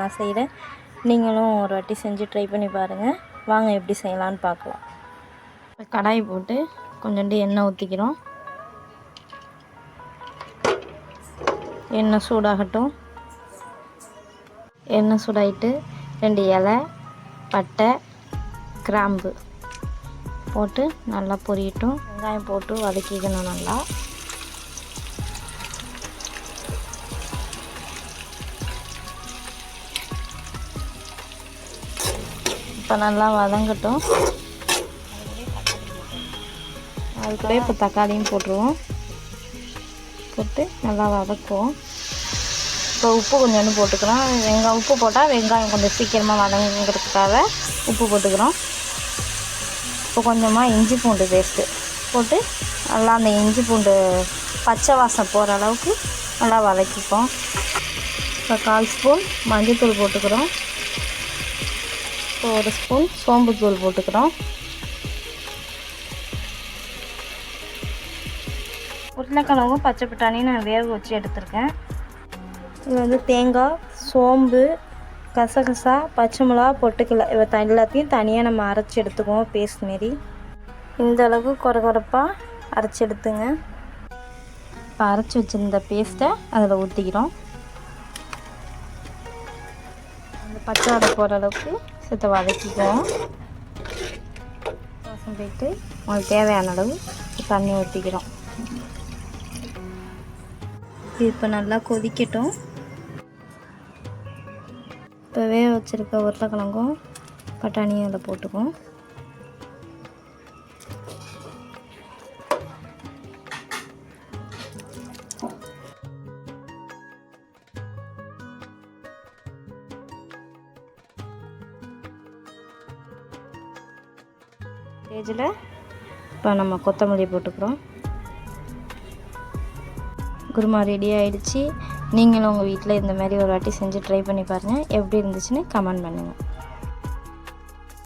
தான் நான் செய்கிறேன். நீங்களும் ஒரு வாட்டி செஞ்சு ட்ரை பண்ணி பாருங்கள். வாங்க எப்படி செய்யலான்னு பார்க்கலாம். கடாய் போட்டு கொஞ்சோண்டு எண்ணெய் ஊற்றிக்கிறோம். எண்ணெய் சூடாகட்டும். எண்ணெய் சூடாகிட்டு 2 இலை, பட்டை, கிராம்பு போட்டு நல்லா பொரியட்டும். வெங்காயம் போட்டு வதக்கிக்கணும் நல்லா. இப்போ நல்லா வதங்கட்டும். அதுக்கூட இப்போ தக்காளியும் போட்டுருவோம். போட்டு நல்லா வதக்குவோம். இப்போ உப்பு கொஞ்சோண்டு போட்டுக்கிறோம். உப்பு போட்டால் வெங்காயம் கொஞ்சம் சீக்கிரமாக வதங்குறதுக்காக உப்பு போட்டுக்கிறோம். இப்போ கொஞ்சமாக இஞ்சி பூண்டு பேஸ்ட்டு போட்டு நல்லா அந்த இஞ்சி பூண்டு பச்சை வாசம் போகிற அளவுக்கு நல்லா வதக்கிப்போம். இப்போ 1/4 ஸ்பூன் மஞ்சள்தூள் போட்டுக்கிறோம். இப்போ 1 ஸ்பூன் சோம்புத்தூள் போட்டுக்கிறோம். உருளைக்கிழங்கும் பச்சை பட்டாணியும் நான் வேக வச்சு எடுத்துருக்கேன். இது தேங்காய், சோம்பு, கசகசா, பச்சை மிளகா, பொட்டுக்கடலை எல்லாத்தையும் தனியாக நம்ம அரைச்சி எடுத்துக்குவோம். பேஸ்ட் மாரி இந்த அளவுக்கு கொரகொரப்பாக அரைச்சி எடுத்துங்க. இப்போ அரைச்சி வச்சுருந்த பேஸ்ட்டை அதில் ஊற்றிக்கிறோம். அந்த பச்சை வடை போகிற அளவுக்கு சுத்த வதக்கிக்குவோம். வாசம் போயிட்டு உங்களுக்கு தேவையான அளவு தண்ணி ஊற்றிக்கிறோம். இப்போ நல்லா கொதிக்கட்டும். இப்போ வேக வச்சுருக்க உருளைக்கிழங்கும் பட்டாணியும் அதில் போட்டுக்குவோம். ஸ்டேஜில் இப்போ நம்ம கொத்தமல்லி போட்டுக்கிறோம். குருமா ரெடி ஆகிடுச்சு. நீங்களும் உங்கள் வீட்டில் இந்த மாதிரி ஒரு வாட்டி செஞ்சு ட்ரை பண்ணி பாருங்கள். எப்படி இருந்துச்சுன்னு கமெண்ட் பண்ணுங்கள்.